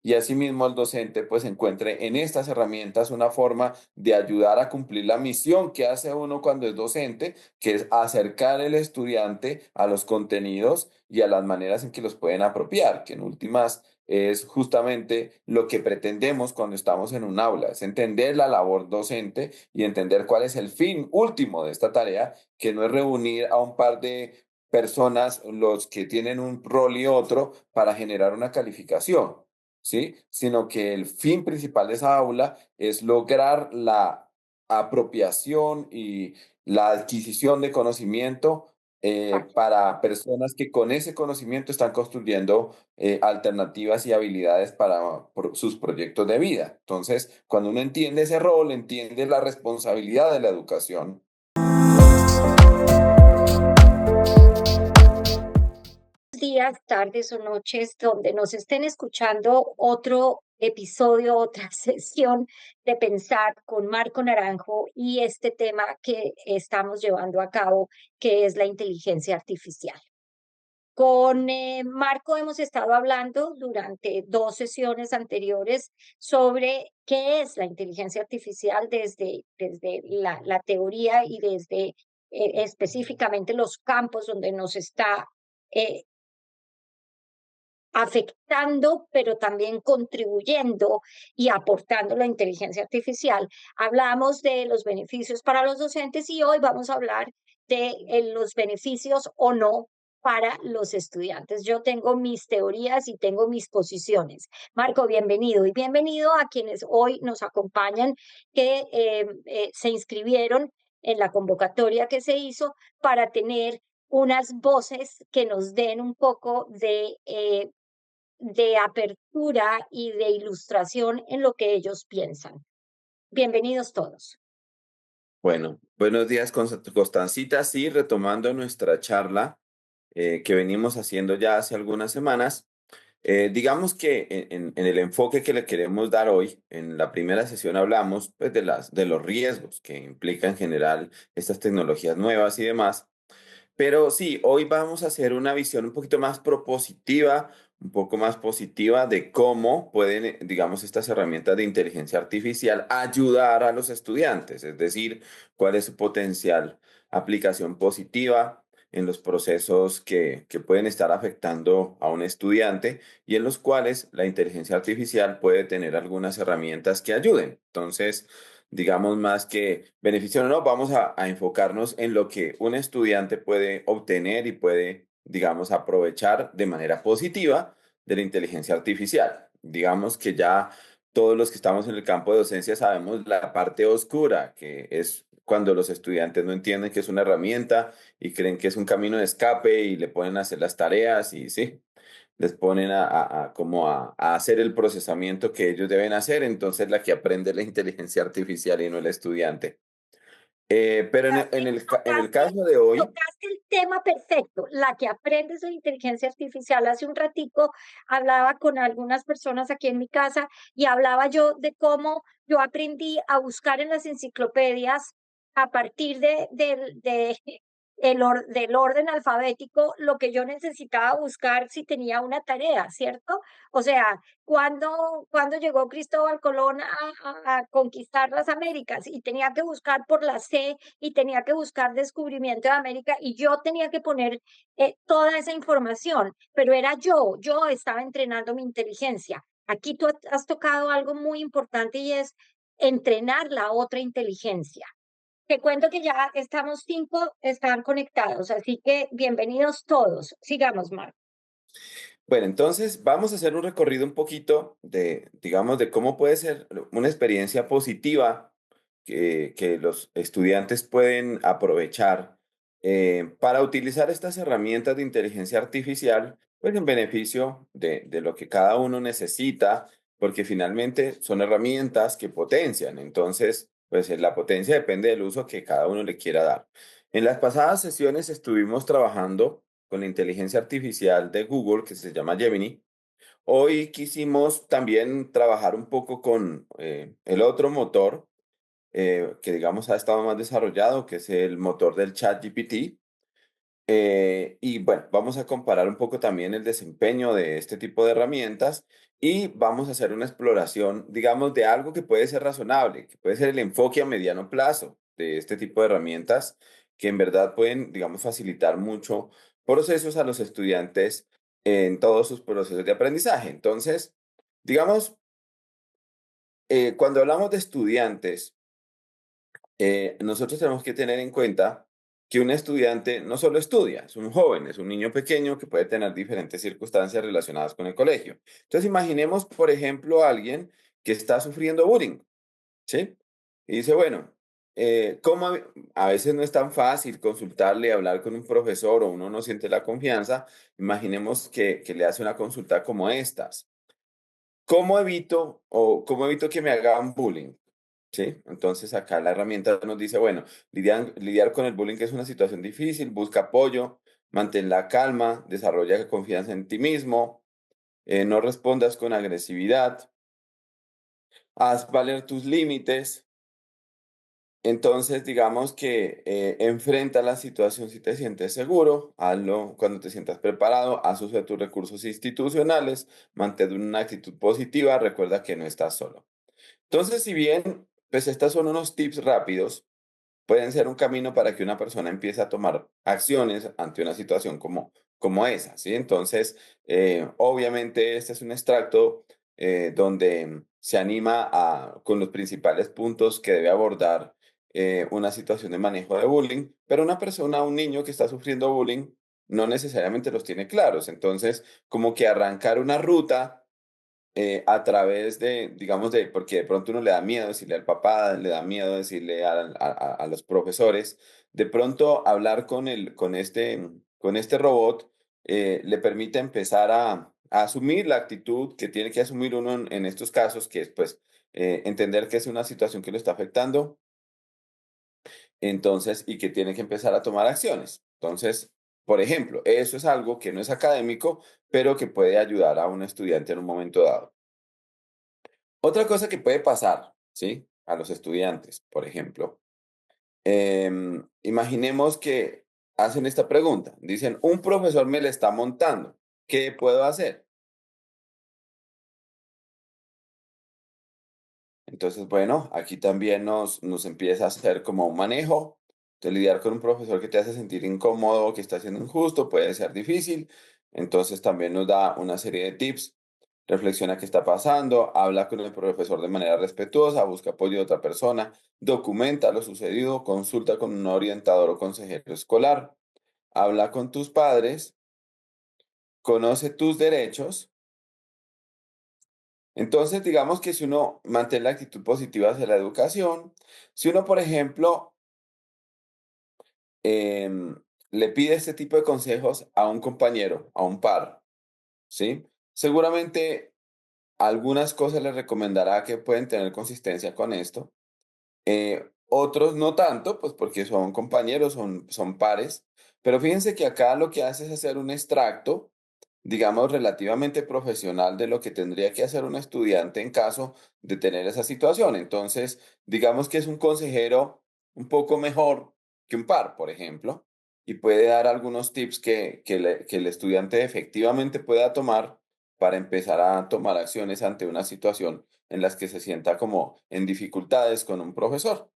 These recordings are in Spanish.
y asimismo el docente pues encuentre en estas herramientas una forma de ayudar a cumplir la misión que hace uno cuando es docente, que es acercar el estudiante a los contenidos y a las maneras en que los pueden apropiar, que en últimas es justamente lo que pretendemos cuando estamos en un aula, es entender la labor docente y entender cuál es el fin último de esta tarea, que no es reunir a un par de personas, los que tienen un rol y otro, para generar una calificación, ¿sí? Sino que el fin principal de esa aula es lograr la apropiación y la adquisición de conocimiento para personas que con ese conocimiento están construyendo alternativas y habilidades para sus proyectos de vida. Entonces, cuando uno entiende ese rol, entiende la responsabilidad de la educación. Días, tardes o noches, donde nos estén escuchando otro episodio, otra sesión de Pensar con Marco Naranjo y este tema que estamos llevando a cabo, que es la inteligencia artificial. Con Marco hemos estado hablando durante dos sesiones anteriores sobre qué es la inteligencia artificial desde la teoría y desde específicamente los campos donde nos está eh, afectando, pero también contribuyendo y aportando la inteligencia artificial. Hablamos de los beneficios para los docentes y hoy vamos a hablar de los beneficios o no para los estudiantes. Yo tengo mis teorías y tengo mis posiciones. Marco, bienvenido y bienvenido a quienes hoy nos acompañan que se inscribieron en la convocatoria que se hizo para tener unas voces que nos den un poco de apertura y de ilustración en lo que ellos piensan. Bienvenidos todos. Bueno, buenos días, Constancita. Sí, retomando nuestra charla que venimos haciendo ya hace algunas semanas. Digamos que en el enfoque que le queremos dar hoy, en la primera sesión hablamos pues, de los riesgos que implica en general estas tecnologías nuevas y demás. Pero sí, hoy vamos a hacer una visión un poquito más propositiva, un poco más positiva de cómo pueden, digamos, estas herramientas de inteligencia artificial ayudar a los estudiantes, es decir, cuál es su potencial aplicación positiva en los procesos que pueden estar afectando a un estudiante y en los cuales la inteligencia artificial puede tener algunas herramientas que ayuden. Entonces, digamos, más que beneficio o no, vamos a enfocarnos en lo que un estudiante puede obtener y puede, digamos, aprovechar de manera positiva de la inteligencia artificial. Digamos que ya todos los que estamos en el campo de docencia sabemos la parte oscura, que es cuando los estudiantes no entienden que es una herramienta y creen que es un camino de escape y le ponen a hacer las tareas y sí, les ponen a hacer el procesamiento que ellos deben hacer, entonces la que aprende es la inteligencia artificial y no el estudiante. Pero Tocaste, en el tocaste, caso de hoy, tocaste el tema perfecto, la que aprende de inteligencia artificial. Hace un ratico hablaba con algunas personas aquí en mi casa y hablaba yo de cómo yo aprendí a buscar en las enciclopedias a partir del orden alfabético lo que yo necesitaba buscar si tenía una tarea, ¿cierto? O sea, cuando llegó Cristóbal Colón a conquistar las Américas y tenía que buscar por la C y tenía que buscar descubrimiento de América y yo tenía que poner toda esa información, pero era yo estaba entrenando mi inteligencia. Aquí tú has tocado algo muy importante y es entrenar la otra inteligencia. Te cuento que ya estamos cinco, están conectados, así que bienvenidos todos. Sigamos, Marco. bueno, entonces vamos a hacer un recorrido un poquito de, digamos, de cómo puede ser una experiencia positiva que los estudiantes pueden aprovechar para utilizar estas herramientas de inteligencia artificial, pues en beneficio de lo que cada uno necesita, porque finalmente son herramientas que potencian. Entonces, pues la potencia depende del uso que cada uno le quiera dar. En las pasadas sesiones estuvimos trabajando con la inteligencia artificial de Google, que se llama Gemini. Hoy quisimos también trabajar un poco con el otro motor que digamos ha estado más desarrollado, que es el motor del ChatGPT. Y bueno, vamos a comparar un poco también el desempeño de este tipo de herramientas y vamos a hacer una exploración, digamos, de algo que puede ser razonable, que puede ser el enfoque a mediano plazo de este tipo de herramientas que en verdad pueden, digamos, facilitar mucho procesos a los estudiantes en todos sus procesos de aprendizaje. Entonces, digamos, cuando hablamos de estudiantes, nosotros tenemos que tener en cuenta que un estudiante no solo estudia, es un joven, es un niño pequeño que puede tener diferentes circunstancias relacionadas con el colegio. Entonces, imaginemos, por ejemplo, a alguien que está sufriendo bullying, ¿sí? Y dice, bueno, ¿cómo a veces no es tan fácil consultarle, hablar con un profesor o uno no siente la confianza? Imaginemos que le hace una consulta como estas. ¿Cómo evito que me hagan bullying? ¿Sí? Entonces acá la herramienta nos dice, bueno, lidiar con el bullying que es una situación difícil, busca apoyo, mantén la calma, desarrolla confianza en ti mismo, no respondas con agresividad, haz valer tus límites. Entonces, digamos que enfrenta la situación si te sientes seguro, hazlo cuando te sientas preparado, haz uso de tus recursos institucionales, mantén una actitud positiva, recuerda que no estás solo. Entonces, si bien, pues estos son unos tips rápidos, pueden ser un camino para que una persona empiece a tomar acciones ante una situación como esa, ¿sí? Entonces, obviamente, este es un extracto donde se anima con los principales puntos que debe abordar una situación de manejo de bullying, pero una persona, un niño que está sufriendo bullying, no necesariamente los tiene claros. Entonces, como que arrancar una ruta a través de, digamos, porque de pronto uno le da miedo decirle al papá, le da miedo decirle a los profesores, de pronto hablar con este robot le permite empezar a asumir la actitud que tiene que asumir uno en estos casos, que es pues entender que es una situación que lo está afectando, entonces, y que tiene que empezar a tomar acciones. Entonces, por ejemplo, eso es algo que no es académico, pero que puede ayudar a un estudiante en un momento dado. Otra cosa que puede pasar, ¿sí? A los estudiantes, por ejemplo, imaginemos que hacen esta pregunta. Dicen, un profesor me le está montando. ¿Qué puedo hacer? Entonces, bueno, aquí también nos empieza a hacer como un manejo de lidiar con un profesor que te hace sentir incómodo, que está siendo injusto, puede ser difícil. Entonces, también nos da una serie de tips. Reflexiona qué está pasando, habla con el profesor de manera respetuosa, busca apoyo de otra persona, documenta lo sucedido, consulta con un orientador o consejero escolar, habla con tus padres, conoce tus derechos. Entonces, digamos que si uno mantiene la actitud positiva hacia la educación, si uno, por ejemplo, em, le pide este tipo de consejos a un compañero, a un par, ¿sí? Seguramente algunas cosas le recomendará que pueden tener consistencia con esto. Otros no tanto, pues porque son compañeros, son pares, pero fíjense que acá lo que hace es hacer un extracto, digamos, relativamente profesional de lo que tendría que hacer un estudiante en caso de tener esa situación. Entonces, digamos que es un consejero un poco mejor que un par, por ejemplo, y puede dar algunos tips que el estudiante efectivamente pueda tomar para empezar a tomar acciones ante una situación en las que se sienta como en dificultades con un profesor.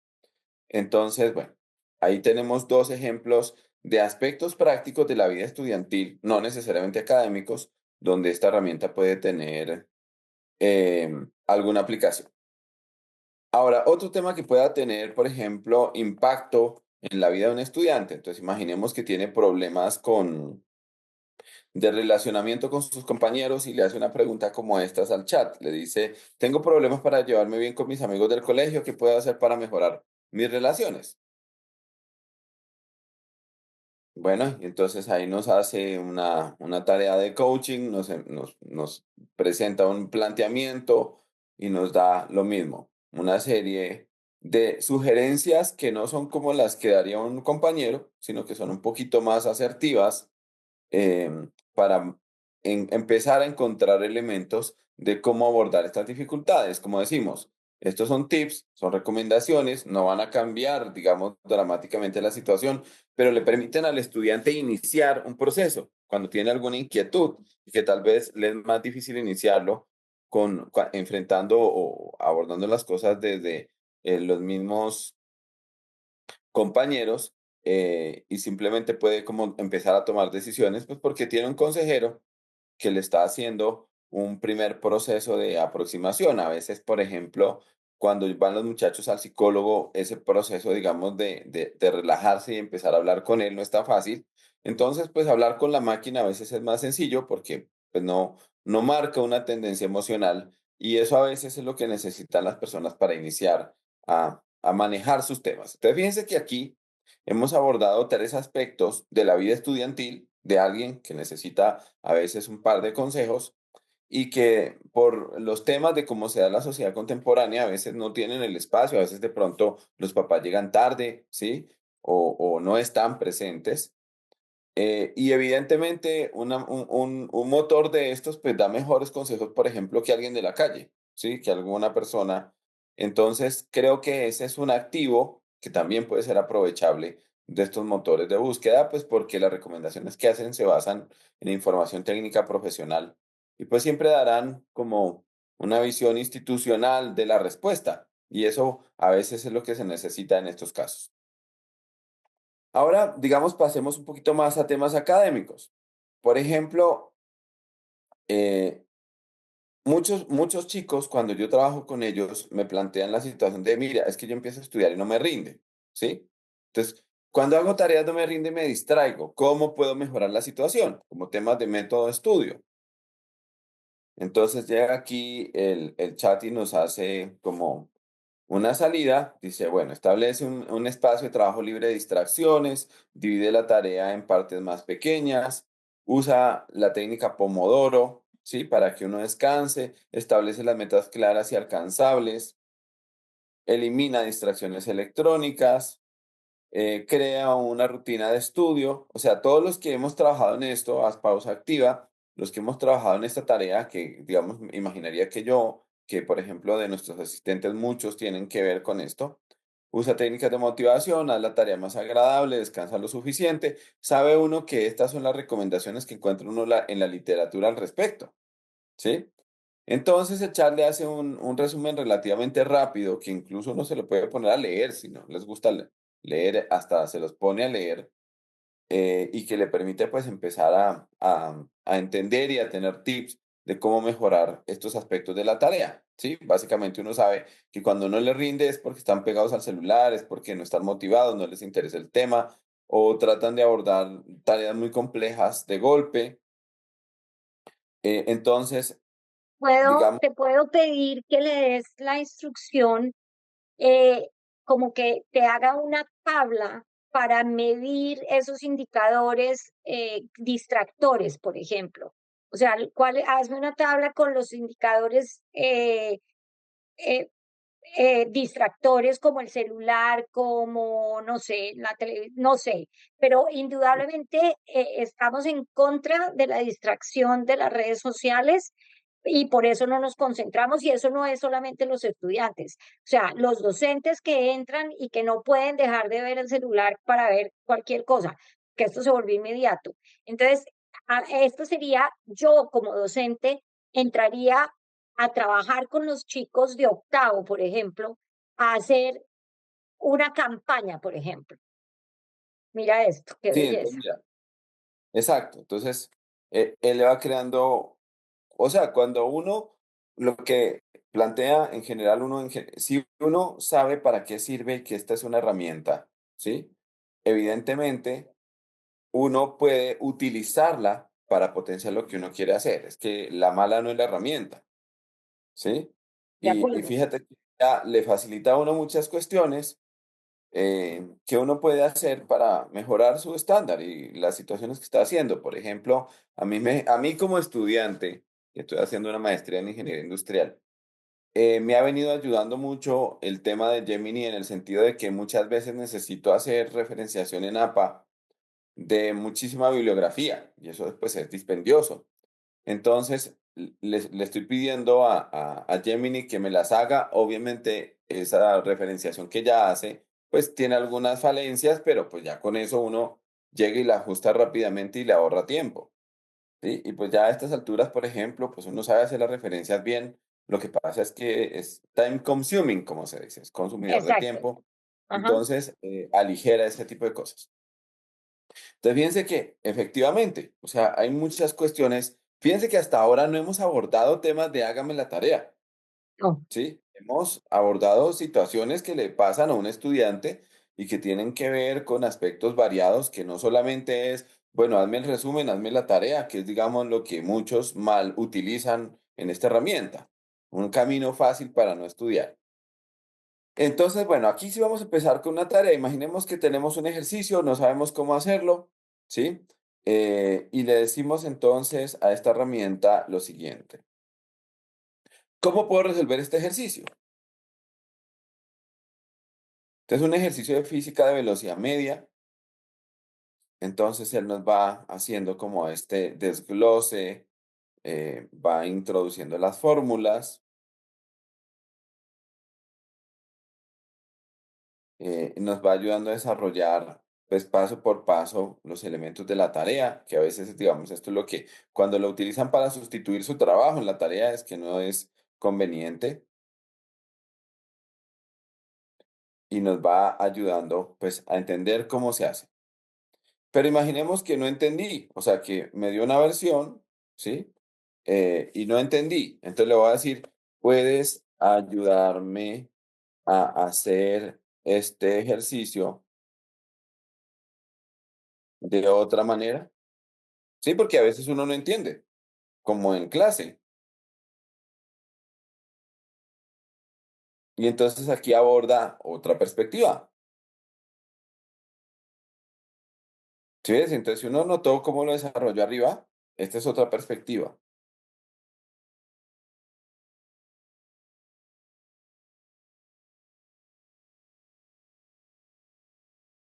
Entonces, bueno, ahí tenemos dos ejemplos de aspectos prácticos de la vida estudiantil, no necesariamente académicos, donde esta herramienta puede tener alguna aplicación. Ahora, otro tema que pueda tener, por ejemplo, impacto en la vida de un estudiante. Entonces, imaginemos que tiene problemas de relacionamiento con sus compañeros y le hace una pregunta como estas al chat. Le dice, tengo problemas para llevarme bien con mis amigos del colegio, ¿qué puedo hacer para mejorar mis relaciones? Bueno, y entonces ahí nos hace una tarea de coaching, nos presenta un planteamiento y nos da lo mismo, una serie de sugerencias que no son como las que daría un compañero, sino que son un poquito más asertivas para empezar a encontrar elementos de cómo abordar estas dificultades. Como decimos, estos son tips, son recomendaciones, no van a cambiar, digamos, dramáticamente la situación, pero le permiten al estudiante iniciar un proceso cuando tiene alguna inquietud y que tal vez le es más difícil iniciarlo. enfrentando o abordando las cosas desde los mismos compañeros, y simplemente puede como empezar a tomar decisiones, pues porque tiene un consejero que le está haciendo un primer proceso de aproximación. A veces, por ejemplo, cuando van los muchachos al psicólogo, ese proceso, digamos, de relajarse y empezar a hablar con él no está fácil. Entonces, pues hablar con la máquina a veces es más sencillo porque pues no marca una tendencia emocional y eso a veces es lo que necesitan las personas para iniciar a manejar sus temas. Entonces, fíjense que aquí hemos abordado tres aspectos de la vida estudiantil de alguien que necesita a veces un par de consejos y que por los temas de cómo se da la sociedad contemporánea a veces no tienen el espacio, a veces de pronto los papás llegan tarde, ¿sí? O no están presentes. Y evidentemente un motor de estos pues da mejores consejos, por ejemplo, que alguien de la calle, ¿sí? Que alguna persona. Entonces, creo que ese es un activo que también puede ser aprovechable de estos motores de búsqueda, pues porque las recomendaciones que hacen se basan en información técnica profesional y pues siempre darán como una visión institucional de la respuesta. Y eso a veces es lo que se necesita en estos casos. Ahora, digamos, pasemos un poquito más a temas académicos. Por ejemplo, eh, muchos chicos, cuando yo trabajo con ellos, me plantean la situación de, mira, es que yo empiezo a estudiar y no me rinde, ¿sí? Entonces, cuando hago tareas no me rinde y me distraigo. ¿Cómo puedo mejorar la situación? Como temas de método de estudio. Entonces llega aquí el chat y nos hace como una salida, dice, bueno, establece un espacio de trabajo libre de distracciones, divide la tarea en partes más pequeñas, usa la técnica Pomodoro, ¿sí? Para que uno descanse, establece las metas claras y alcanzables, elimina distracciones electrónicas, crea una rutina de estudio. O sea, todos los que hemos trabajado en esto, haz pausa activa, los que hemos trabajado en esta tarea, que digamos, imaginaría que yo, que por ejemplo de nuestros asistentes muchos tienen que ver con esto, usa técnicas de motivación, haz la tarea más agradable, descansa lo suficiente. Sabe uno que estas son las recomendaciones que encuentra uno en la literatura al respecto, ¿sí? Entonces el chat le hace un resumen relativamente rápido que incluso uno se lo puede poner a leer si no les gusta leer, hasta se los pone a leer y que le permite pues empezar a entender y a tener tips de cómo mejorar estos aspectos de la tarea, ¿sí? Básicamente uno sabe que cuando no le rinde es porque están pegados al celular, es porque no están motivados, no les interesa el tema o tratan de abordar tareas muy complejas de golpe. Entonces, digamos, Te puedo pedir que le des la instrucción, eh, como que te haga una tabla para medir esos indicadores distractores, por ejemplo. O sea, hazme una tabla con los indicadores eh, distractores como el celular, como, no sé, no sé, pero indudablemente estamos en contra de la distracción de las redes sociales y por eso no nos concentramos y eso no es solamente los estudiantes, o sea, los docentes que entran y que no pueden dejar de ver el celular para ver cualquier cosa, que esto se volvió inmediato. Entonces, esto sería yo como docente entraría a trabajar con los chicos de octavo, por ejemplo, a hacer una campaña, por ejemplo. Mira esto, qué sí, entonces, belleza. mira, exacto. Entonces, él le va creando, o sea, cuando uno lo que plantea en general, si uno sabe para qué sirve y que esta es una herramienta, ¿sí? Evidentemente, uno puede utilizarla para potenciar lo que uno quiere hacer. Es que la mala no es la herramienta, ¿sí? De Y acuerdo. fíjate que ya le facilita a uno muchas cuestiones que uno puede hacer para mejorar su estándar y las situaciones que está haciendo. Por ejemplo, a mí como estudiante, que estoy haciendo una maestría en ingeniería industrial, me ha venido ayudando mucho el tema de Gemini en el sentido de que muchas veces necesito hacer referenciación en APA de muchísima bibliografía y eso después es dispendioso. Entonces, le estoy pidiendo a Gemini que me las haga. Obviamente, esa referenciación que ella hace, pues tiene algunas falencias, pero pues ya con eso uno llega y la ajusta rápidamente y le ahorra tiempo. ¿sí? Y pues ya a estas alturas, por ejemplo, pues uno sabe hacer las referencias bien. Lo que pasa es que es time consuming, como se dice, es consumidor de Exacto. tiempo. Ajá. Entonces, aligera ese tipo de cosas. Entonces, fíjense que efectivamente, o sea, hay muchas cuestiones. Fíjense que hasta ahora no hemos abordado temas de hágame la tarea. No. Sí, hemos abordado situaciones que le pasan a un estudiante y que tienen que ver con aspectos variados, que no solamente es, bueno, hazme el resumen, hazme la tarea, que es, digamos, lo que muchos mal utilizan en esta herramienta, un camino fácil para no estudiar. Entonces, bueno, aquí sí vamos a empezar con una tarea. Imaginemos que tenemos un ejercicio, no sabemos cómo hacerlo, ¿sí? Y le decimos entonces a esta herramienta lo siguiente: ¿cómo puedo resolver este ejercicio? Entonces, un ejercicio de física de velocidad media. Entonces, él nos va haciendo como este desglose, va introduciendo las fórmulas, nos va ayudando a desarrollar, pues, paso por paso los elementos de la tarea, que a veces, digamos, esto es lo que cuando lo utilizan para sustituir su trabajo en la tarea es que no es conveniente y nos va ayudando, pues, a entender cómo se hace. Pero imaginemos que no entendí, o sea, que me dio una versión, ¿sí? Y no entendí. Entonces le voy a decir, ¿puedes ayudarme a hacer este ejercicio de otra manera? Sí, porque a veces uno no entiende, como en clase. Y entonces aquí aborda otra perspectiva. ¿Sí ves? Entonces, si uno notó cómo lo desarrolló arriba, esta es otra perspectiva.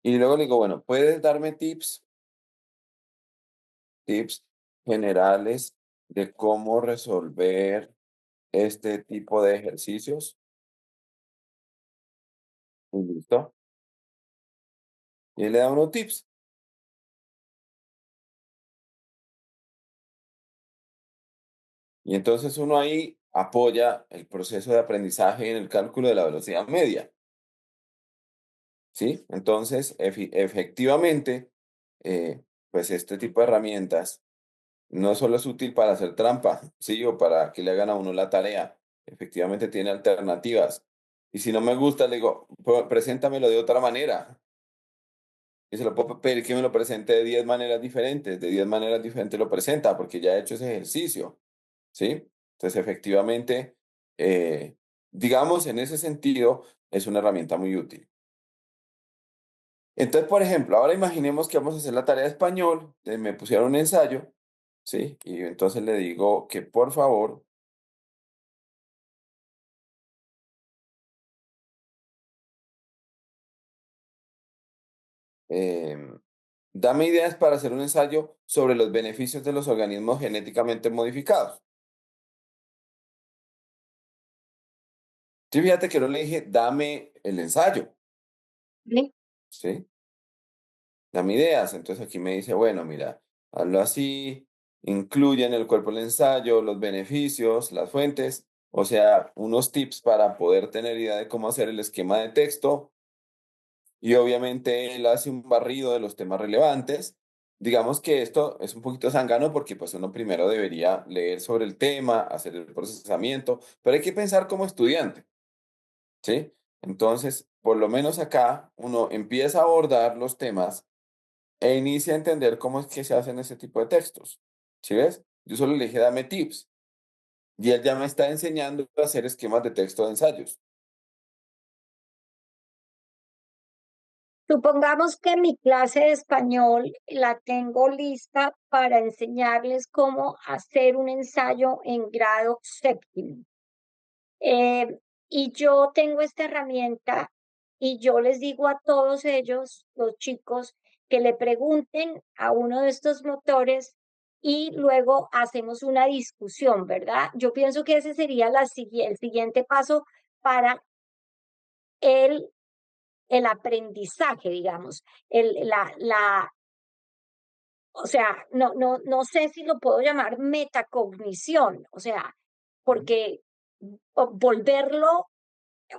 Y luego le digo, bueno, ¿puedes darme tips generales de cómo resolver este tipo de ejercicios? Y listo. Y él le da unos tips. Y entonces uno ahí apoya el proceso de aprendizaje en el cálculo de la velocidad media, ¿sí? Entonces, efectivamente, pues este tipo de herramientas no solo es útil para hacer trampa, ¿sí? O para que le hagan a uno la tarea. Efectivamente tiene alternativas. Y si no me gusta, le digo, Preséntamelo de otra manera". Y se lo puedo pedir que me lo presente de 10 maneras diferentes. De 10 maneras diferentes lo presenta, porque ya he hecho ese ejercicio, ¿sí? Entonces, efectivamente, eh, digamos, en ese sentido, es una herramienta muy útil. Entonces, por ejemplo, ahora imaginemos que vamos a hacer la tarea de español, me pusieron un ensayo, ¿sí? Y entonces le digo que por favor, em, dame ideas para hacer un ensayo sobre los beneficios de los organismos genéticamente modificados. Sí, fíjate que no le dije, dame el ensayo, Sí. ¿sí? Dame ideas. Entonces aquí me dice, bueno, mira, hazlo así, incluye en el cuerpo del ensayo los beneficios, las fuentes, o sea, unos tips para poder tener idea de cómo hacer el esquema de texto. Y obviamente él hace un barrido de los temas relevantes. Digamos que esto es un poquito zángano porque pues uno primero debería leer sobre el tema, hacer el procesamiento, pero hay que pensar como estudiante, ¿sí? Entonces, por lo menos acá uno empieza a abordar los temas e inicia a entender cómo es que se hacen ese tipo de textos. ¿Sí ves? Yo solo le dije, dame tips. Y él ya me está enseñando a hacer esquemas de texto de ensayos. Supongamos que mi clase de español la tengo lista para enseñarles cómo hacer un ensayo en grado séptimo. Eh, y yo tengo esta herramienta y yo les digo a todos ellos, los chicos, que le pregunten a uno de estos motores y luego hacemos una discusión, ¿verdad? Yo pienso que ese sería el siguiente paso para el, el aprendizaje, digamos, el, la, o sea, no sé si lo puedo llamar metacognición, o sea, Ujú. porque volverlo,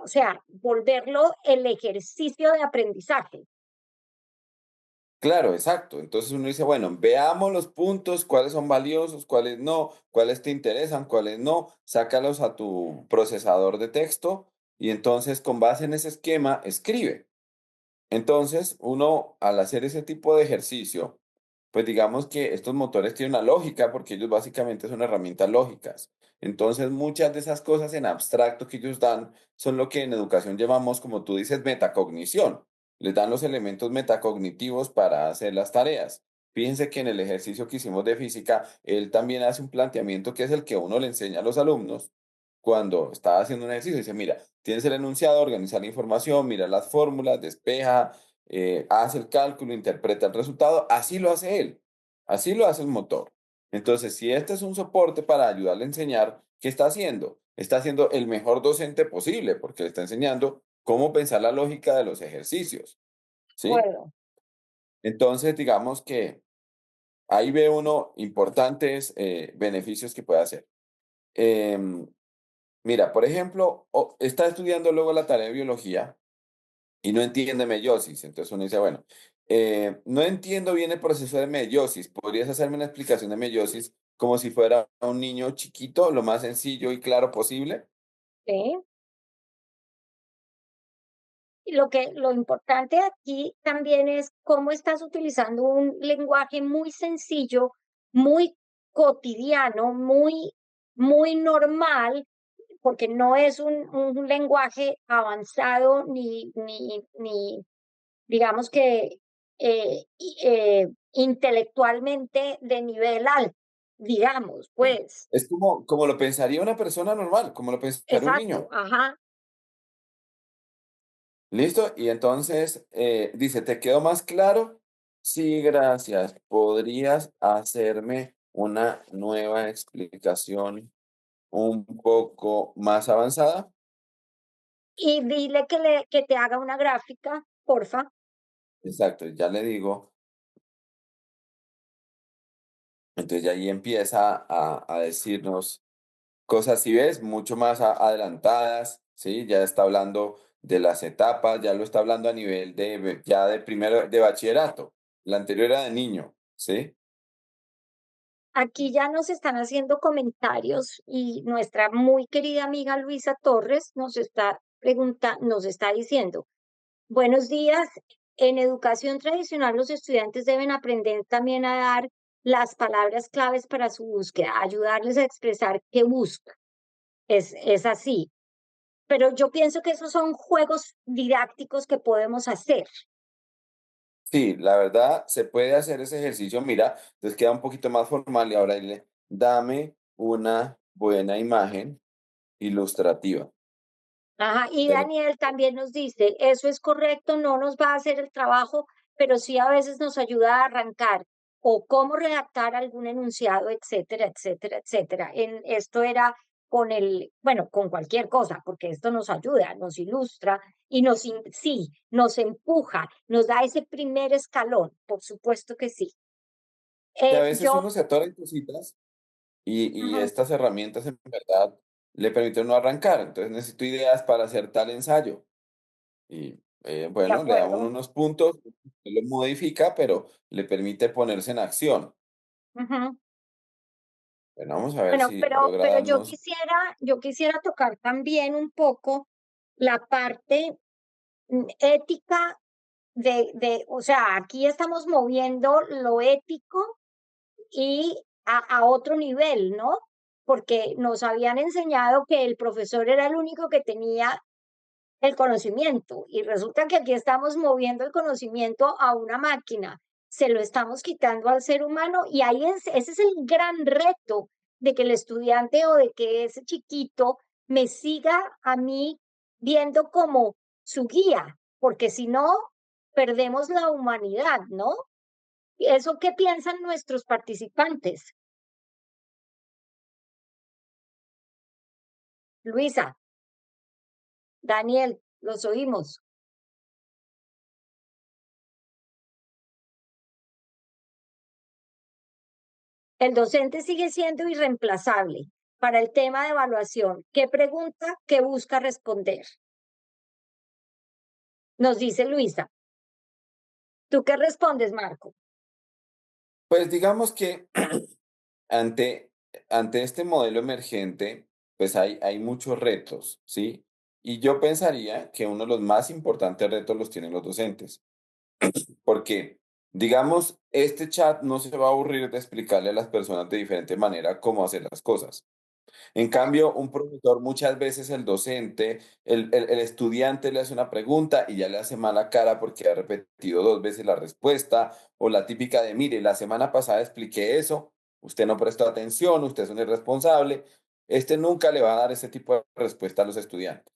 o sea, volverlo el ejercicio de aprendizaje. Claro, exacto. Entonces uno dice, bueno, veamos los puntos, cuáles son valiosos, cuáles no, cuáles te interesan, cuáles no, sácalos a tu procesador de texto y entonces con base en ese esquema escribe. Entonces uno al hacer ese tipo de ejercicio, pues digamos que estos motores tienen una lógica porque ellos básicamente son herramientas lógicas. Entonces muchas de esas cosas en abstracto que ellos dan son lo que en educación llamamos, como tú dices, metacognición. Les dan los elementos metacognitivos para hacer las tareas. Fíjense que en el ejercicio que hicimos de física, él también hace un planteamiento que es el que uno le enseña a los alumnos cuando está haciendo un ejercicio. Dice, mira, tienes el enunciado, organiza la información, mira las fórmulas, despeja, hace el cálculo, interpreta el resultado. Así lo hace él, así lo hace el motor. Entonces, si este es un soporte para ayudarle a enseñar, ¿qué está haciendo? Está siendo el mejor docente posible porque le está enseñando cómo pensar la lógica de los ejercicios, ¿sí? Acuerdo. Entonces, digamos que ahí ve uno importantes beneficios que puede hacer. Em, Mira, por ejemplo, está estudiando luego la tarea de biología y no entiende meiosis. Entonces uno dice, bueno, no entiendo bien el proceso de meiosis. ¿Podrías hacerme una explicación de meiosis como si fuera un niño chiquito, lo más sencillo y claro posible? Sí. Y lo importante aquí también es cómo estás utilizando un lenguaje muy sencillo, muy cotidiano, muy normal, porque no es un lenguaje avanzado ni digamos que intelectualmente de nivel alto, digamos, Sí. pues. Es como lo pensaría una persona normal, como lo pensaría un Exacto, niño. ajá. ¿Listo? Y entonces dice, ¿te quedó más claro? Sí, gracias. ¿Podrías hacerme una nueva explicación un poco más avanzada? Y dile que te haga una gráfica, porfa. Exacto, ya le digo. Entonces ya ahí empieza a decirnos cosas, si ves, mucho más adelantadas, ¿sí? Ya está hablando de las etapas, ya lo está hablando a nivel ya de primero de bachillerato. La anterior era de niño, ¿sí? Aquí ya nos están haciendo comentarios y nuestra muy querida amiga Luisa Torres nos está diciendo, buenos días. En educación tradicional, los estudiantes deben aprender también a dar las palabras claves para su búsqueda, ayudarles a expresar qué buscan. Es así. Pero yo pienso que esos son juegos didácticos que podemos hacer. Sí, la verdad, se puede hacer ese ejercicio, mira, entonces queda un poquito más formal y ahora dile, dame una buena imagen ilustrativa. Ajá, y de lo- Daniel también nos dice, eso es correcto, no nos va a hacer el trabajo, pero sí a veces nos ayuda a arrancar o cómo redactar algún enunciado, etcétera, etcétera, etcétera. Esto era con bueno, con cualquier cosa, porque esto nos ayuda, nos ilustra y sí, nos empuja, nos da ese primer escalón, por supuesto que sí. Que a veces Yo, uno se atora en cositas y ujú, estas herramientas en verdad le permiten no arrancar. Entonces necesito ideas para hacer tal ensayo. Y de bueno, le da uno acuerdo. unos puntos, lo modifica, pero le permite ponerse en acción. Ujú. Bueno, vamos a ver Bueno, si logra pero darnos. yo quisiera tocar también un poco la parte ética o sea, aquí estamos moviendo lo ético y a otro nivel, ¿no? Porque nos habían enseñado que el profesor era el único que tenía el conocimiento y resulta que aquí estamos moviendo el conocimiento a una máquina, se lo estamos quitando al ser humano y ese es el gran reto de que el estudiante o de que ese chiquito me siga a mí viendo como su guía, porque si no, perdemos la humanidad, ¿no? ¿Eso qué piensan nuestros participantes? Luisa, Daniel, los oímos. El docente sigue siendo irreemplazable para el tema de evaluación. ¿Qué pregunta? ¿Qué busca responder? Nos dice Luisa. ¿Tú qué respondes, Marco? Pues digamos que ante, ante este modelo emergente, pues hay muchos retos, ¿sí? Y yo pensaría que uno de los más importantes retos los tienen los docentes, porque, digamos, este chat no se va a aburrir de explicarle a las personas de diferente manera cómo hacer las cosas. En cambio, un profesor, muchas veces el docente, el estudiante le hace una pregunta y ya le hace mala cara porque ha repetido 2 veces la respuesta, o la típica de, mire, la semana pasada expliqué eso, usted no prestó atención, usted es un irresponsable. Este nunca le va a dar ese tipo de respuesta a los estudiantes.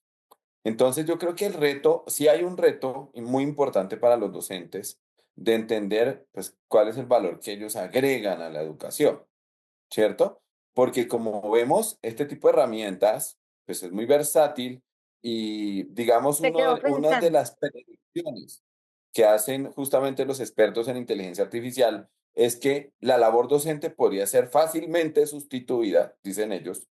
Entonces, yo creo que el reto, sí hay un reto y muy importante para los docentes de entender, pues, cuál es el valor que ellos agregan a la educación. ¿Cierto? Porque como vemos, este tipo de herramientas, pues es muy versátil y digamos Se quedó una de pensando. las predicciones que hacen justamente los expertos en inteligencia artificial es que la labor docente podría ser fácilmente sustituida, dicen ellos,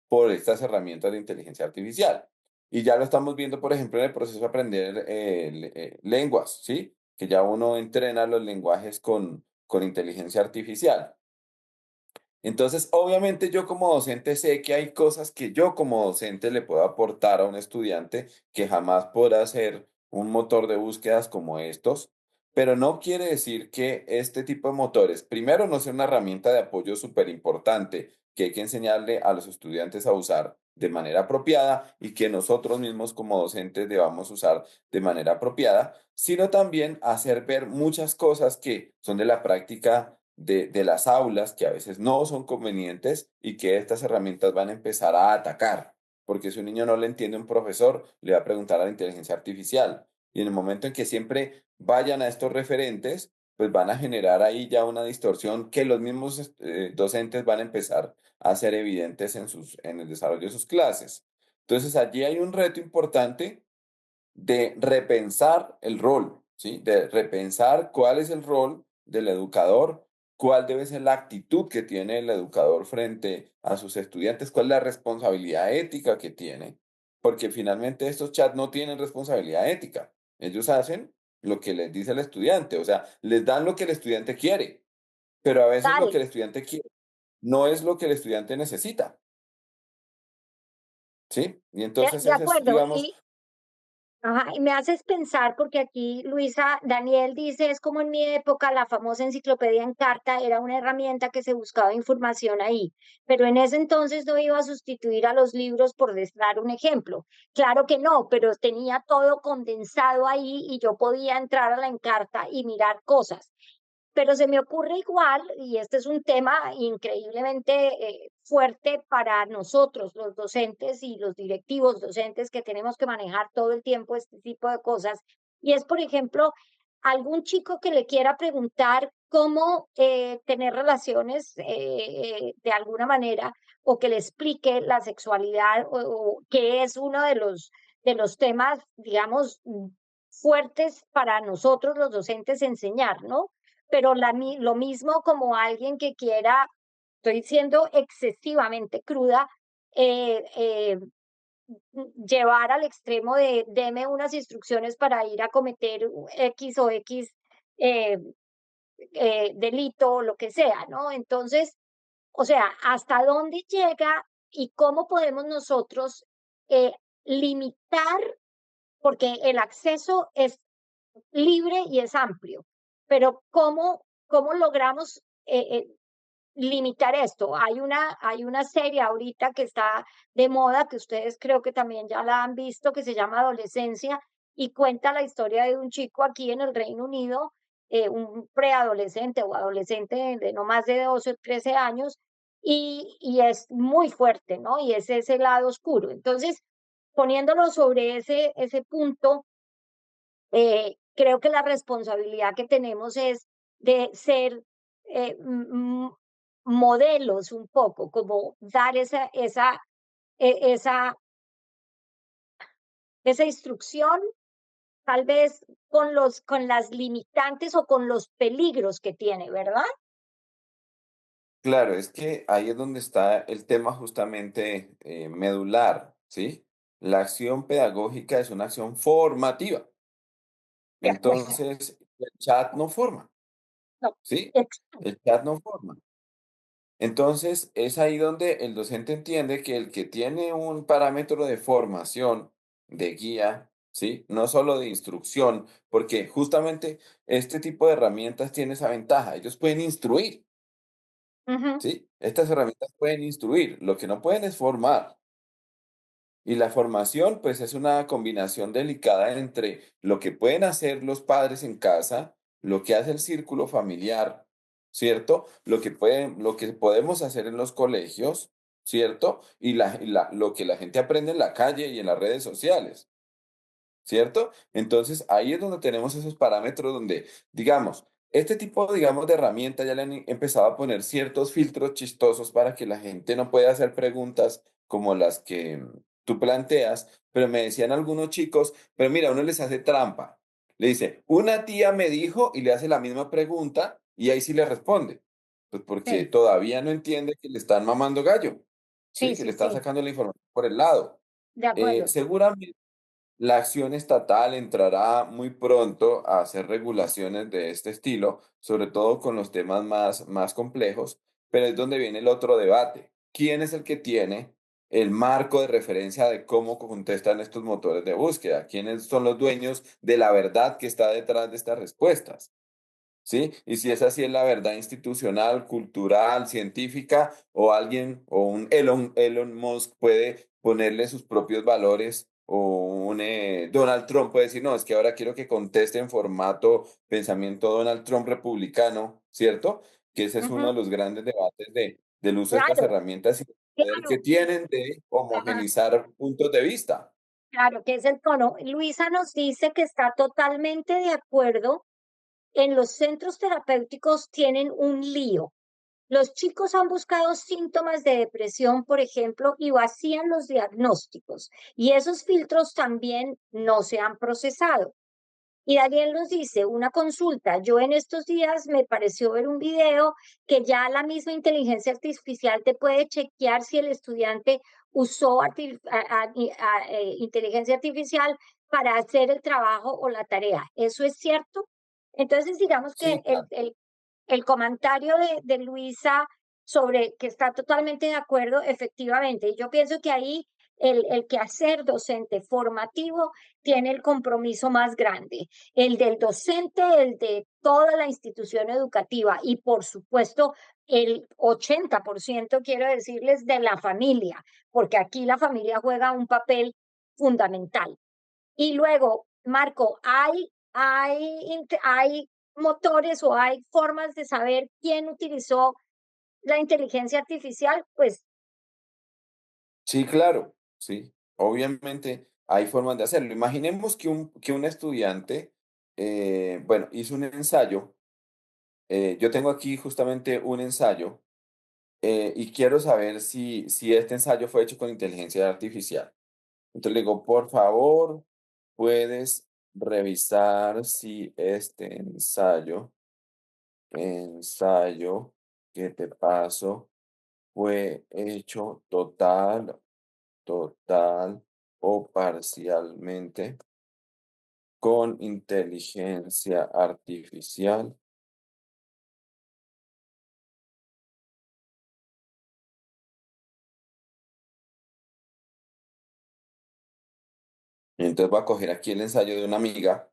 por estas herramientas de inteligencia artificial. Y ya lo estamos viendo, por ejemplo, en el proceso de aprender lenguas, ¿sí? Que ya uno entrena los lenguajes con inteligencia artificial. Entonces, obviamente yo como docente sé que hay cosas que yo como docente le puedo aportar a un estudiante que jamás podrá ser un motor de búsquedas como estos, pero no quiere decir que este tipo de motores, primero, no sea una herramienta de apoyo súper importante que hay que enseñarle a los estudiantes a usar de manera apropiada y que nosotros mismos como docentes debamos usar de manera apropiada, sino también hacer ver muchas cosas que son de la práctica de las aulas que a veces no son convenientes y que estas herramientas van a empezar a atacar. Porque si un niño no le entiende a un profesor, le va a preguntar a la inteligencia artificial. Y en el momento en que siempre vayan a estos referentes, pues van a generar ahí ya una distorsión que los mismos docentes van a empezar a hacer evidentes en el desarrollo de sus clases. Entonces allí hay un reto importante de repensar el rol, ¿sí? De repensar cuál es el rol del educador, cuál debe ser la actitud que tiene el educador frente a sus estudiantes, cuál es la responsabilidad ética que tiene, porque finalmente estos chats no tienen responsabilidad ética. Ellos hacen lo que les dice el estudiante, o sea, les dan lo que el estudiante quiere, pero a veces lo Dale, que el estudiante quiere no es lo que el estudiante necesita, ¿sí? Y entonces de ese es, acuerdo. digamos, Ajá, y me haces pensar, porque aquí Luisa, Daniel dice, es como en mi época la famosa enciclopedia en carta era una herramienta que se buscaba información ahí, pero en ese entonces no iba a sustituir a los libros por dar un ejemplo. Claro que no, pero tenía todo condensado ahí y yo podía entrar a la encarta y mirar cosas. Pero se me ocurre igual, y este es un tema increíblemente fuerte para nosotros, los docentes y los directivos docentes que tenemos que manejar todo el tiempo este tipo de cosas, y es, por ejemplo, algún chico que le quiera preguntar cómo tener relaciones de alguna manera, o que le explique la sexualidad, o que es uno de los temas, digamos, fuertes para nosotros los docentes enseñar, ¿no? Pero lo mismo como alguien que quiera, estoy siendo excesivamente cruda, eh, eh, llevar al extremo de deme unas instrucciones para ir a cometer X o X eh, delito o lo que sea, ¿no? Entonces, o sea, ¿hasta dónde llega y cómo podemos nosotros eh, limitar? Porque el acceso es libre y es amplio, pero ¿cómo logramos limitar esto? Hay una serie ahorita que está de moda, que ustedes creo que también ya la han visto, que se llama Adolescencia y cuenta la historia de un chico aquí en el Reino Unido, un preadolescente o adolescente de no más de 12 o 13 años, y es muy fuerte, ¿no? Y es ese lado oscuro. Entonces, poniéndolo sobre ese punto, creo que la responsabilidad que tenemos es de ser modelos un poco, como dar esa, esa instrucción, tal vez con las limitantes o con los peligros que tiene, ¿verdad? Claro, es que ahí es donde está el tema justamente medular, ¿sí? La acción pedagógica es una acción formativa. De acuerdo. Entonces, el chat no forma, No, ¿sí? exacto. El chat no forma. Entonces, es ahí donde el docente entiende que el que tiene un parámetro de formación, de guía, ¿sí? No solo de instrucción, porque justamente este tipo de herramientas tiene esa ventaja. Ellos pueden instruir, Ujú, ¿sí? Estas herramientas pueden instruir, lo que no pueden es formar. Y la formación, pues, es una combinación delicada entre lo que pueden hacer los padres en casa, lo que hace el círculo familiar, ¿cierto? Lo que podemos hacer en los colegios, ¿cierto? Lo que la gente aprende en la calle y en las redes sociales. ¿Cierto? Entonces, ahí es donde tenemos esos parámetros donde, digamos, este tipo, digamos, de herramientas ya le han empezado a poner ciertos filtros chistosos para que la gente no pueda hacer preguntas como las que tú planteas, pero me decían algunos chicos, pero mira, uno les hace trampa. Le dice, una tía me dijo y le hace la misma pregunta y ahí sí le responde. Pues porque sí, todavía no entiende que le están mamando gallo, sí, ¿sí? Que sí, le están sí, sacando la información por el lado. de acuerdo. Seguramente la acción estatal entrará muy pronto a hacer regulaciones de este estilo, sobre todo con los temas más complejos, pero es donde viene el otro debate. ¿Quién es el que tiene el marco de referencia de cómo contestan estos motores de búsqueda? ¿Quiénes son los dueños de la verdad que está detrás de estas respuestas? ¿Sí? Y si esa sí es la verdad institucional, cultural, científica, o alguien, o un Elon Musk puede ponerle sus propios valores, o un Donald Trump puede decir, no, es que ahora quiero que conteste en formato pensamiento Donald Trump republicano, ¿cierto? Que ese es uno Ujú, de los grandes debates del uso de estas claro, herramientas y el poder que claro. tienen de Ajá, homogenizar puntos de vista. claro, que es el tono. Luisa nos dice que está totalmente de acuerdo. En los centros terapéuticos tienen un lío. Los chicos han buscado síntomas de depresión, por ejemplo, y vacían los diagnósticos, y esos filtros también no se han procesado. Y Daniel nos dice, una consulta, yo en estos días me pareció ver un video que ya la misma inteligencia artificial te puede chequear si el estudiante usó inteligencia artificial para hacer el trabajo o la tarea. ¿Eso es cierto? Entonces, digamos que Sí, claro. el comentario de Luisa sobre que está totalmente de acuerdo, efectivamente, yo pienso que ahí el quehacer docente formativo tiene el compromiso más grande, el del docente, el de toda la institución educativa y por supuesto el 80% quiero decirles de la familia, porque aquí la familia juega un papel fundamental. Y luego, Marco, hay motores o hay formas de saber quién utilizó la inteligencia artificial, pues Sí, claro, sí. Obviamente hay formas de hacerlo. Imaginemos que un estudiante, bueno, hizo un ensayo. Yo tengo aquí justamente un ensayo y quiero saber si este ensayo fue hecho con inteligencia artificial. Entonces le digo, por favor, puedes revisar si este ensayo que te paso fue hecho total o parcialmente con inteligencia artificial. Y entonces voy a coger aquí el ensayo de una amiga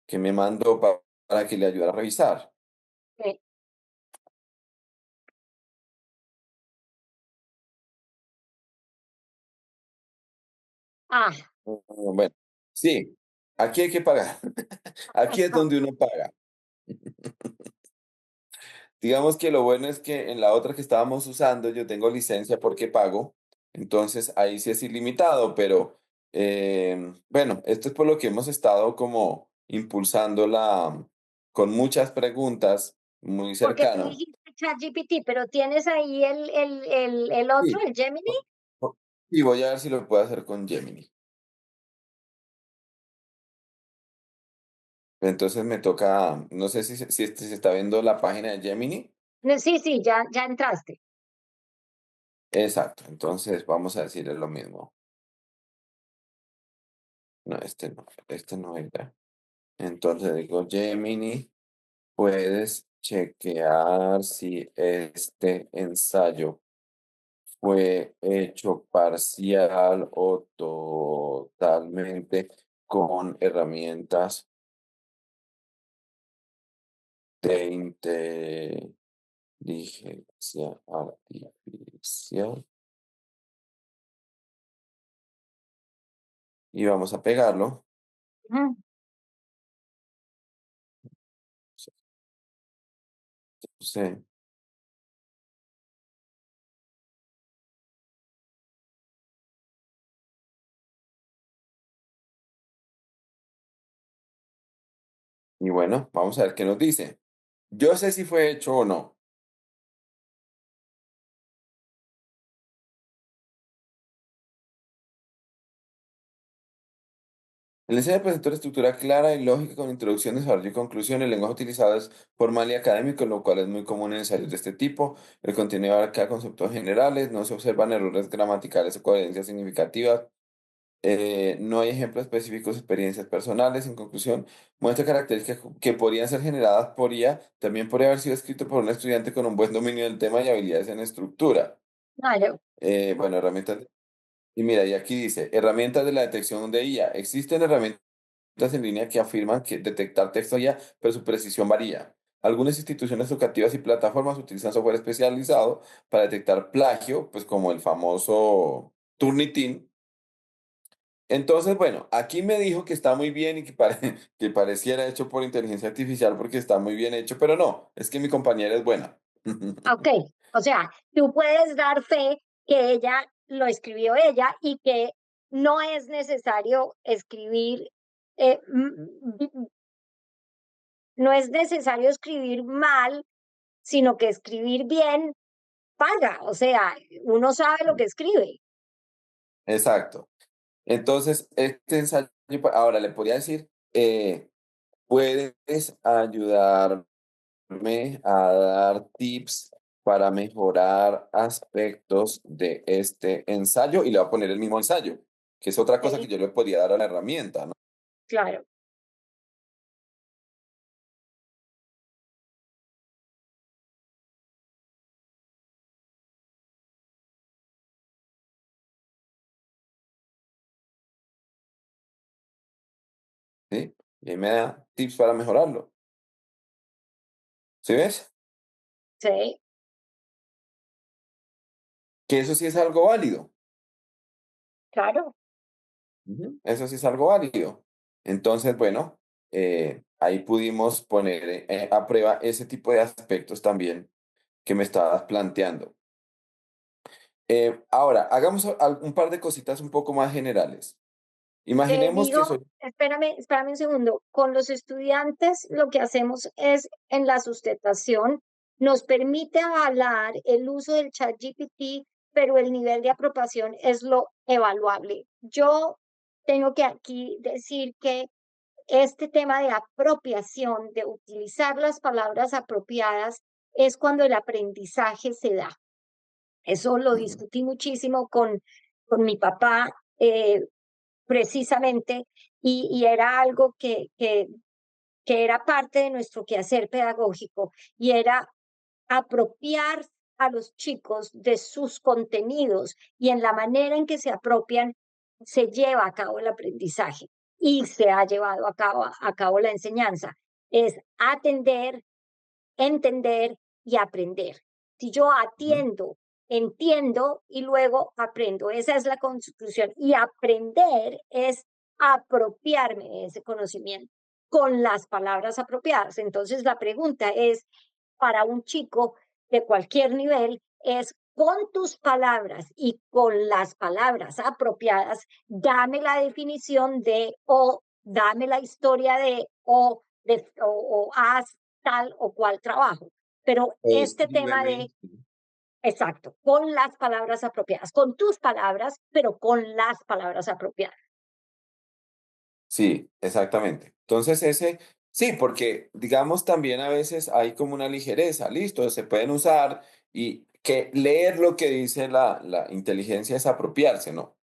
que me mandó para que le ayudara a revisar. eh, ah, Bueno, sí, aquí hay que pagar. Aquí es donde uno paga. Digamos que lo bueno es que en la otra que estábamos usando yo tengo licencia porque pago, entonces ahí sí es ilimitado, pero bueno, esto es por lo que hemos estado como impulsándola con muchas preguntas muy porque tú cercano. dijiste ChatGPT, pero tienes ahí el otro, Sí, el Gemini. y voy a ver si lo puedo hacer con Gemini. Entonces me toca, no sé si se está viendo la página de Gemini. Sí, sí, ya entraste. Exacto. Entonces vamos a decirle lo mismo. No, este no era. Entonces digo, Gemini, puedes chequear si este ensayo fue hecho parcial o totalmente con herramientas de inteligencia artificial. Y vamos a pegarlo. Ujú. Sí. Y bueno, vamos a ver qué nos dice. Yo sé si fue hecho o no. El ensayo presenta una estructura clara y lógica con introducción, desarrollo y conclusión. El lenguaje utilizado es formal y académico, lo cual es muy común en ensayos de este tipo. El contenido abarca conceptos generales, no se observan errores gramaticales o coherencias significativas. No hay ejemplos específicos de experiencias personales. En conclusión, muestra características que podrían ser generadas por IA. También podría haber sido escrito por un estudiante con un buen dominio del tema y habilidades en estructura. Claro, Bueno, herramientas. Y mira, y aquí dice, herramientas de la detección de IA. Existen herramientas en línea que afirman que detectar texto IA, pero su precisión varía. Algunas instituciones educativas y plataformas utilizan software especializado para detectar plagio, pues como el famoso Turnitin. Entonces, bueno, aquí me dijo que está muy bien y que, que pareciera hecho por inteligencia artificial porque está muy bien hecho, pero no, es que mi compañera es buena. ok. O sea, tú puedes dar fe que ella lo escribió ella y que no es necesario escribir, no es necesario escribir mal, sino que escribir bien paga. O sea, uno sabe lo que escribe. Exacto. Entonces, este ensayo, ahora le podría decir, puedes ayudarme a dar tips para mejorar aspectos de este ensayo y le voy a poner el mismo ensayo, que es otra cosa que Sí, yo le podría dar a la herramienta, ¿no? claro. ¿Sí? Y ahí me da tips para mejorarlo. ¿Sí ves? Sí, Que eso sí es algo válido. claro. Ujú. Eso sí es algo válido. Entonces, bueno, ahí pudimos poner a prueba ese tipo de aspectos también que me estabas planteando. Ahora, hagamos un par de cositas un poco más generales. Imaginemos Digo, que soy... espérame un segundo. Con los estudiantes lo que hacemos es en la sustentación, nos permite avalar el uso del chat GPT, pero el nivel de apropiación es lo evaluable. Yo tengo que aquí decir que este tema de apropiación, de utilizar las palabras apropiadas, es cuando el aprendizaje se da. Eso lo Ujú, discutí muchísimo con mi papá. Precisamente, y era algo que era parte de nuestro quehacer pedagógico, y era apropiar a los chicos de sus contenidos, y en la manera en que se apropian, se lleva a cabo el aprendizaje y se ha llevado a cabo la enseñanza. Es atender, entender y aprender. Si yo ujú. atiendo, entiendo y luego aprendo, esa es la conclusión. Y aprender es apropiarme de ese conocimiento con las palabras apropiadas. Entonces la pregunta es, para un chico de cualquier nivel, es con tus palabras y con las palabras apropiadas, dame la definición de o dame la historia de o haz tal o cual trabajo. Pero O este tema escríbeme. de, exacto, con las palabras apropiadas, con tus palabras, pero con las palabras apropiadas. Sí, exactamente. Entonces, ese Sí, porque digamos también a veces hay como una ligereza, listo, se pueden usar y que leer lo que dice la inteligencia es apropiarse, ¿no?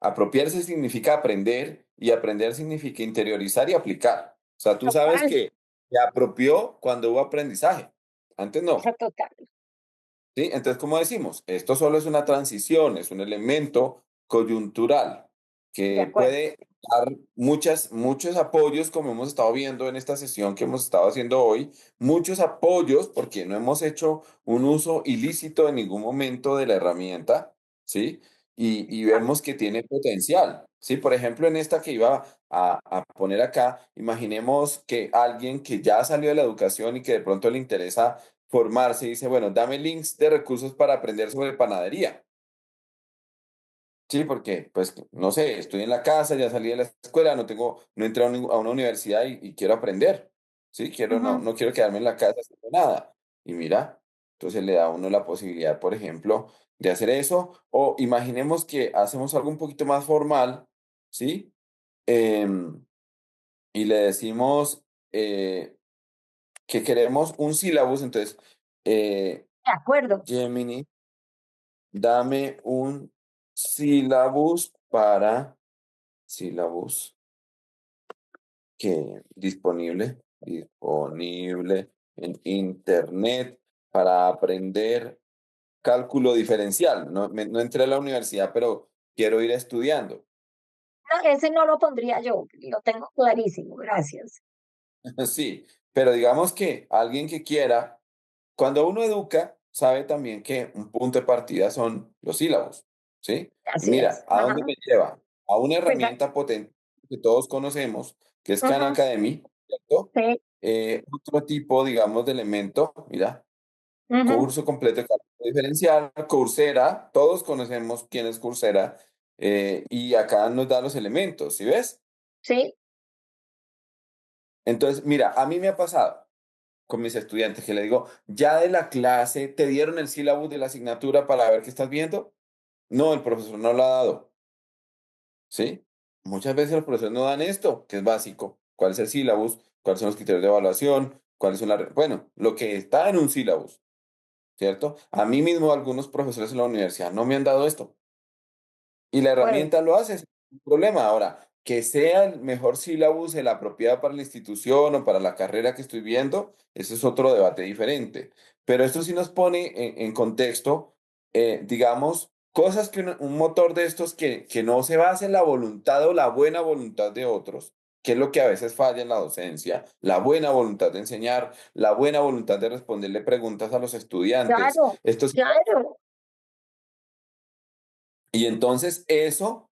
Apropiarse significa aprender y aprender significa interiorizar y aplicar. O sea, tú sabes Total, que se apropió cuando hubo aprendizaje, antes no. total, ¿Sí? Entonces, como decimos, esto solo es una transición, es un elemento coyuntural de que acuerdo. puede dar muchos apoyos, como hemos estado viendo en esta sesión que hemos estado haciendo hoy, muchos apoyos, porque no hemos hecho un uso ilícito en ningún momento de la herramienta, ¿sí? Y Ah, vemos que tiene potencial, ¿sí? Por ejemplo, en esta que iba a poner acá, imaginemos que alguien que ya salió de la educación y que de pronto le interesa formarse y dice, bueno, dame links de recursos para aprender sobre panadería. Sí, porque, pues, no sé, estoy en la casa, ya salí de la escuela, no entré a a una universidad y quiero aprender. Sí, ujú. no quiero quedarme en la casa haciendo nada. Y mira, entonces le da a uno la posibilidad, por ejemplo, de hacer eso. O imaginemos que hacemos algo un poquito más formal, ¿sí? Em, y le decimos que queremos un sílabus, entonces, eh, De acuerdo. Gemini. Dame un sílabus que disponible en internet para aprender cálculo diferencial. No entré a la universidad, pero quiero ir estudiando. No, ese no lo pondría yo, lo tengo clarísimo, gracias. Sí, pero digamos que alguien que quiera, cuando uno educa, sabe también que un punto de partida son los sílabos, ¿sí? Y Así mira, es. ¿a Ajá. dónde me lleva? A una Pues, herramienta potente que todos conocemos, que es Khan ujú, Academy, ¿cierto? sí, Otro tipo, digamos, de elemento, mira, ujú, curso completo de cálculo diferencial, Coursera, todos conocemos quién es Coursera, y acá nos da los elementos, ¿sí ves? sí, Entonces, mira, a mí me ha pasado con mis estudiantes que le digo, ya de la clase, ¿te dieron el sílabus de la asignatura para ver qué estás viendo? No, el profesor no lo ha dado, ¿sí? Muchas veces los profesores no dan esto, que es básico. ¿Cuál es el sílabus? ¿Cuáles son los criterios de evaluación? ¿Cuáles son bueno, lo que está en un sílabus, ¿cierto? A mí mismo algunos profesores en la universidad no me han dado esto. Y la bueno, herramienta lo hace, es un problema. Ahora, que sea el mejor sílabus, el apropiado para la institución o para la carrera que estoy viendo, ese es otro debate diferente. Pero esto sí nos pone en contexto, digamos, cosas que un motor de estos que no se basa en la voluntad o la buena voluntad de otros, que es lo que a veces falla en la docencia, la buena voluntad de enseñar, la buena voluntad de responderle preguntas a los estudiantes. claro, Esto sí. claro. Y entonces eso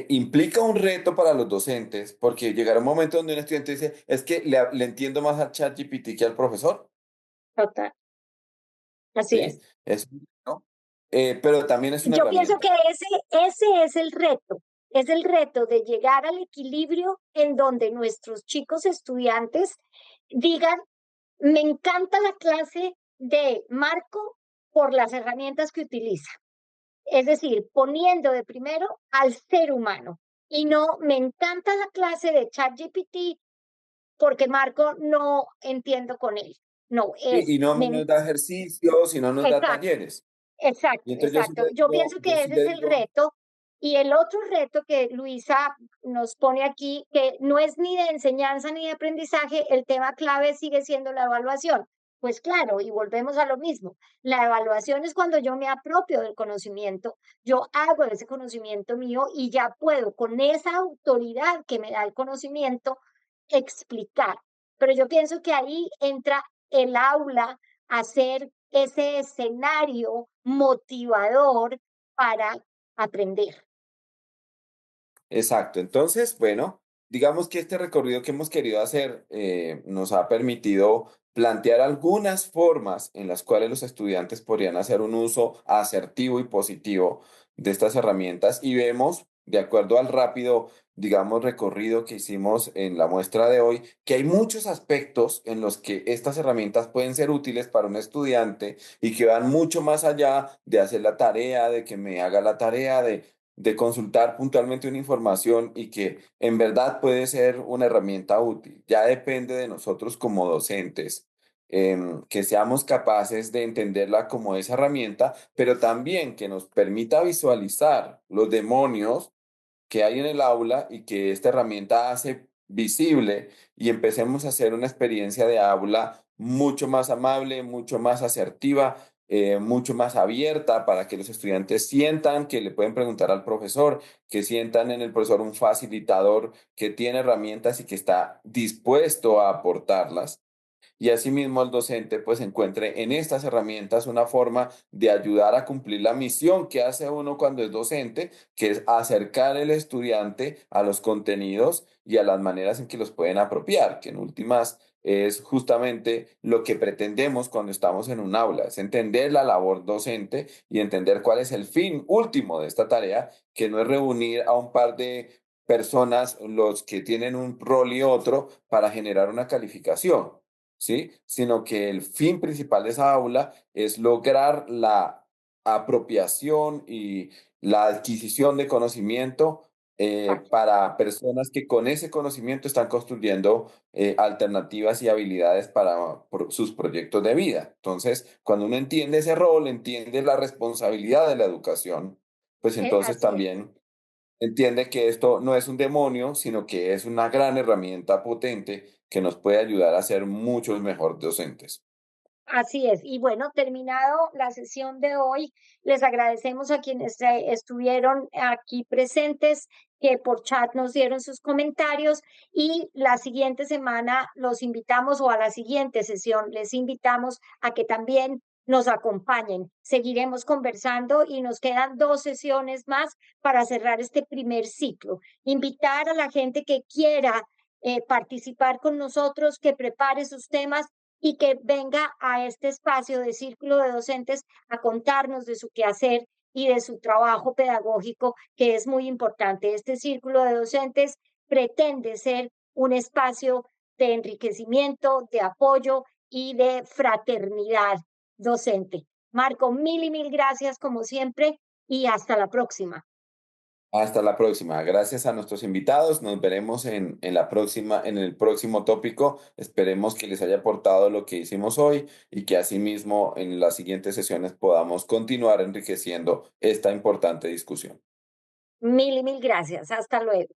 implica un reto para los docentes, porque llegará un momento donde un estudiante dice, es que le entiendo más al ChatGPT que al profesor, Total, así ¿sí? es. ¿No? Pero también es una Yo pienso que herramienta. ese es el reto de llegar al equilibrio en donde nuestros chicos estudiantes digan, me encanta la clase de Marco por las herramientas que utiliza. Es decir, poniendo de primero al ser humano. Y no, me encanta la clase de ChatGPT porque Marco no entiendo con él. No, Sí, y no me, nos da ejercicios y no nos da exacto. talleres. Y Exacto, entonces exacto. Yo pienso yo que sí ese le es el digo, reto. Y el otro reto que Luisa nos pone aquí, que no es ni de enseñanza ni de aprendizaje, el tema clave sigue siendo la evaluación. Pues claro, y volvemos a lo mismo. La evaluación es cuando yo me apropio del conocimiento, yo hago ese conocimiento mío y ya puedo, con esa autoridad que me da el conocimiento, explicar. Pero yo pienso que ahí entra el aula hacer ese escenario motivador para aprender. exacto. Entonces, bueno, digamos que este recorrido que hemos querido hacer nos ha permitido plantear algunas formas en las cuales los estudiantes podrían hacer un uso asertivo y positivo de estas herramientas y vemos, de acuerdo al rápido, digamos, recorrido que hicimos en la muestra de hoy, que hay muchos aspectos en los que estas herramientas pueden ser útiles para un estudiante y que van mucho más allá de hacer la tarea, de que me haga la tarea, de consultar puntualmente una información y que en verdad puede ser una herramienta útil. Ya depende de nosotros como docentes, que seamos capaces de entenderla como esa herramienta, pero también que nos permita visualizar los demonios que hay en el aula y que esta herramienta hace visible y empecemos a hacer una experiencia de aula mucho más amable, mucho más asertiva, mucho más abierta para que los estudiantes sientan que le pueden preguntar al profesor, que sientan en el profesor un facilitador que tiene herramientas y que está dispuesto a aportarlas y asimismo el docente pues encuentre en estas herramientas una forma de ayudar a cumplir la misión que hace uno cuando es docente, que es acercar el estudiante a los contenidos y a las maneras en que los pueden apropiar, que en últimas es justamente lo que pretendemos cuando estamos en un aula, es entender la labor docente y entender cuál es el fin último de esta tarea, que no es reunir a un par de personas, los que tienen un rol y otro, para generar una calificación, ¿sí? Sino que el fin principal de esa aula es lograr la apropiación y la adquisición de conocimiento para personas que con ese conocimiento están construyendo alternativas y habilidades para sus proyectos de vida. Entonces, cuando uno entiende ese rol, entiende la responsabilidad de la educación, pues entonces Así es. también entiende que esto no es un demonio, sino que es una gran herramienta potente que nos puede ayudar a ser muchos mejor docentes. Así es. Y bueno, terminado la sesión de hoy, les agradecemos a quienes estuvieron aquí presentes, que por chat nos dieron sus comentarios y la siguiente semana los invitamos o a la siguiente sesión les invitamos a que también nos acompañen. Seguiremos conversando y nos quedan 2 sesiones más para cerrar este primer ciclo. Invitar a la gente que quiera participar con nosotros, que prepare sus temas y que venga a este espacio de círculo de docentes a contarnos de su quehacer y de su trabajo pedagógico, que es muy importante. Este círculo de docentes pretende ser un espacio de enriquecimiento, de apoyo y de fraternidad docente. Marco, mil y mil gracias como siempre y hasta la próxima. Hasta la próxima. Gracias a nuestros invitados. Nos veremos en la próxima, en el próximo tópico. Esperemos que les haya aportado lo que hicimos hoy y que asimismo en las siguientes sesiones podamos continuar enriqueciendo esta importante discusión. Mil y mil gracias. Hasta luego.